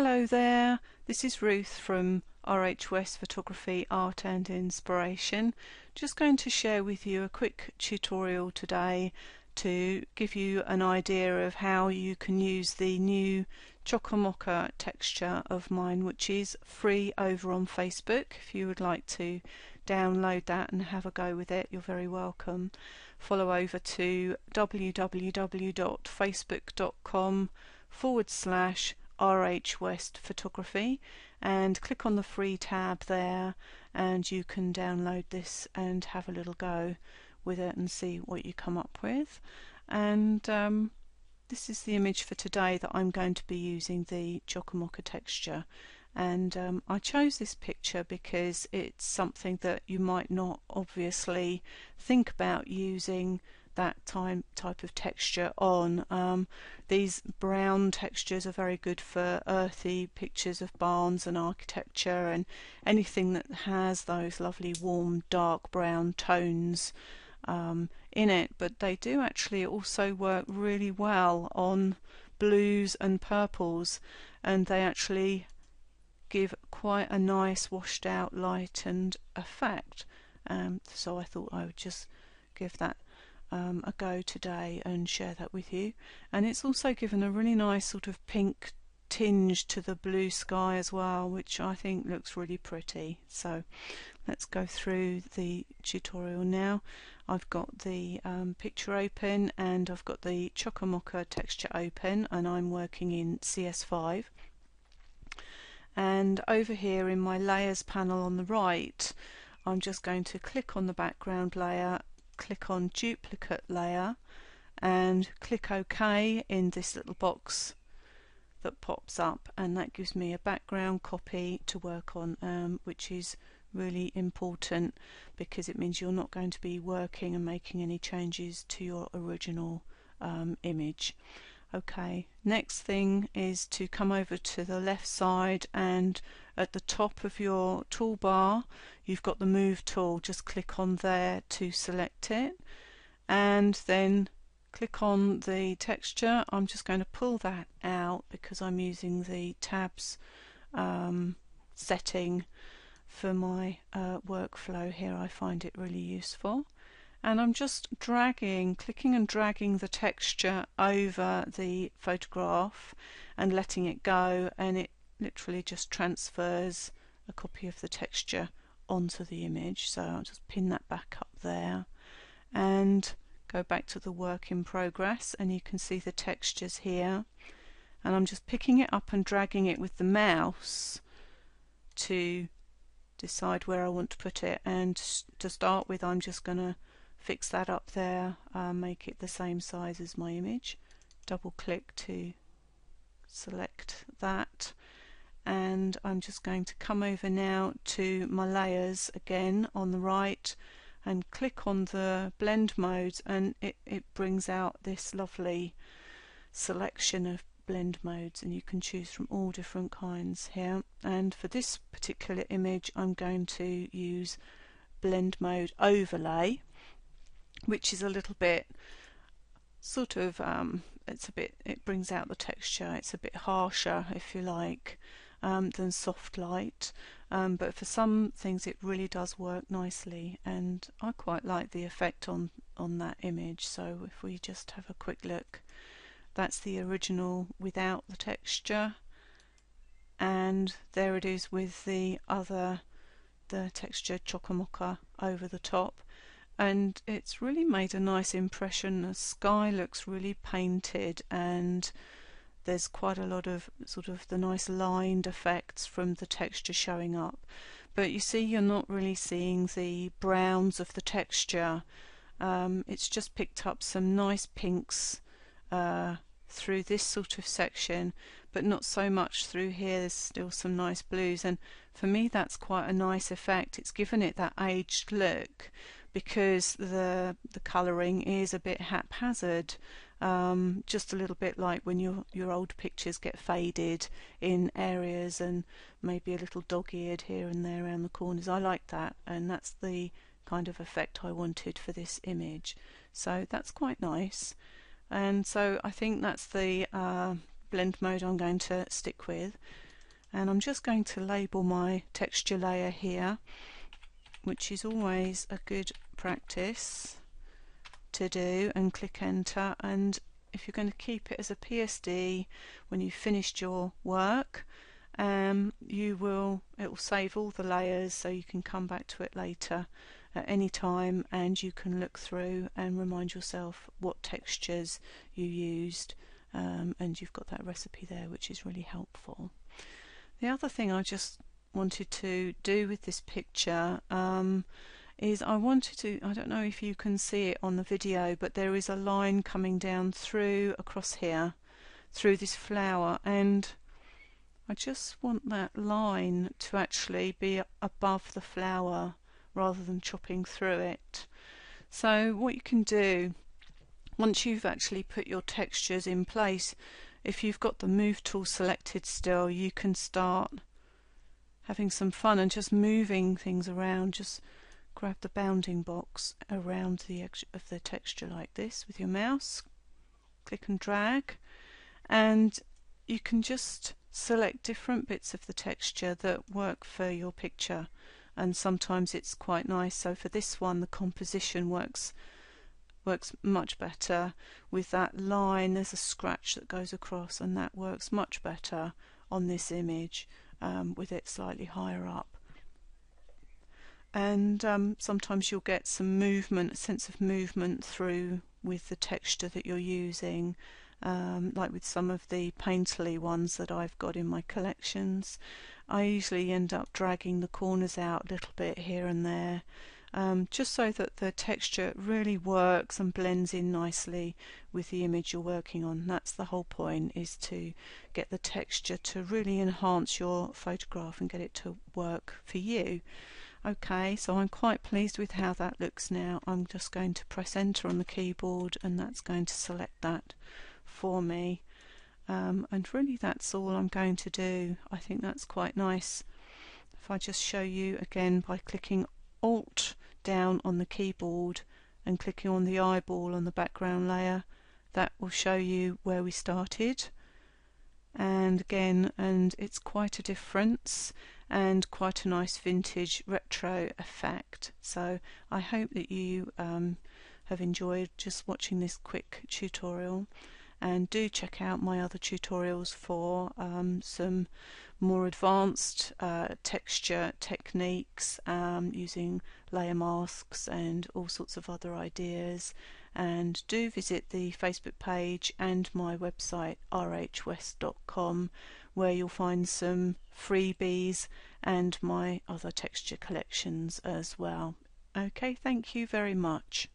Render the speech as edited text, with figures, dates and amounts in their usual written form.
Hello there, this is Ruth from RH West Photography, Art and Inspiration. Just going to share with you a quick tutorial today to give you an idea of how you can use the new Chocomocha texture of mine, which is free over on Facebook. If you would like to download that and have a go with it, you're very welcome. Follow over to www.facebook.com/RH West Photography and click on the free tab there, and you can download this and have a little go with it and see what you come up with. And this is the image for today that I'm going to be using the Chocomocha texture. And I chose this picture because it's something that you might not obviously think about using that type of texture on. These brown textures are very good for earthy pictures of barns and architecture and anything that has those lovely warm dark brown tones in it, but they do actually also work really well on blues and purples, and they actually give quite a nice washed out light and effect. So I thought I would just give that a go today and share that with you. And it's also given a really nice sort of pink tinge to the blue sky as well, which I think looks really pretty. So let's go through the tutorial now. I've got the picture open and I've got the Chocomocha texture open, and I'm working in CS5. And over here in my layers panel on the right, I'm just going to click on the background layer, click on duplicate layer and click OK in this little box that pops up, and that gives me a background copy to work on, which is really important because it means you're not going to be working and making any changes to your original image. Okay, next thing is to come over to the left side, and at the top of your toolbar you've got the move tool. Just click on there to select it and then click on the texture. I'm just going to pull that out because I'm using the tabs setting for my workflow here. I find it really useful. And I'm just clicking and dragging the texture over the photograph and letting it go, and it literally just transfers a copy of the texture onto the image. So I'll just pin that back up there and go back to the work in progress, and you can see the textures here. And I'm just picking it up and dragging it with the mouse to decide where I want to put it. And to start with, I'm just going to fix that up there, make it the same size as my image. Double click to select that, and I'm just going to come over now to my layers again on the right and click on the blend modes, and it brings out this lovely selection of blend modes, and you can choose from all different kinds here. And for this particular image I'm going to use blend mode overlay, which is a little bit sort of it brings out the texture. It's a bit harsher, if you like, than soft light, but for some things it really does work nicely, and I quite like the effect on that image. So if we just have a quick look, that's the original without the texture, and there it is with the texture Chocomocha over the top. And it's really made a nice impression. The sky looks really painted, and there's quite a lot of sort of the nice lined effects from the texture showing up. But you see, you're not really seeing the browns of the texture. It's just picked up some nice pinks through this sort of section, but not so much through here. There's still some nice blues, and for me that's quite a nice effect. It's given it that aged look because the colouring is a bit haphazard, just a little bit like when your old pictures get faded in areas and maybe a little dog-eared here and there around the corners. I like that, and that's the kind of effect I wanted for this image. So that's quite nice, and so I think that's the blend mode I'm going to stick with. And I'm just going to label my texture layer here, which is always a good practice to do, and click enter. And if you're going to keep it as a PSD when you've finished your work, it will save all the layers, so you can come back to it later at any time, and you can look through and remind yourself what textures you used, and you've got that recipe there, which is really helpful. The other thing I just wanted to do with this picture is I don't know if you can see it on the video, but there is a line coming down through across here through this flower, and I just want that line to actually be above the flower rather than chopping through it. So what you can do, once you've actually put your textures in place, if you've got the move tool selected still, you can start having some fun and just moving things around. Just grab the bounding box around the edge of the texture like this with your mouse, click and drag, and you can just select different bits of the texture that work for your picture, and sometimes it's quite nice. So for this one, the composition works much better with that line. There's a scratch that goes across, and that works much better on this image with it slightly higher up. And sometimes you'll get some movement, a sense of movement through with the texture that you're using, like with some of the painterly ones that I've got in my collections. I usually end up dragging the corners out a little bit here and there, just so that the texture really works and blends in nicely with the image you're working on. That's the whole point, is to get the texture to really enhance your photograph and get it to work for you. Okay, so I'm quite pleased with how that looks now. I'm just going to press enter on the keyboard, and that's going to select that for me. And really that's all I'm going to do. I think that's quite nice. If I just show you again by clicking Alt down on the keyboard and clicking on the eyeball on the background layer, that will show you where we started. And again, and it's quite a difference and quite a nice vintage retro effect. So I hope that you have enjoyed just watching this quick tutorial, and do check out my other tutorials for some more advanced texture techniques using layer masks and all sorts of other ideas. And do visit the Facebook page and my website rhwest.com, where you'll find some freebies and my other texture collections as well. Okay, thank you very much.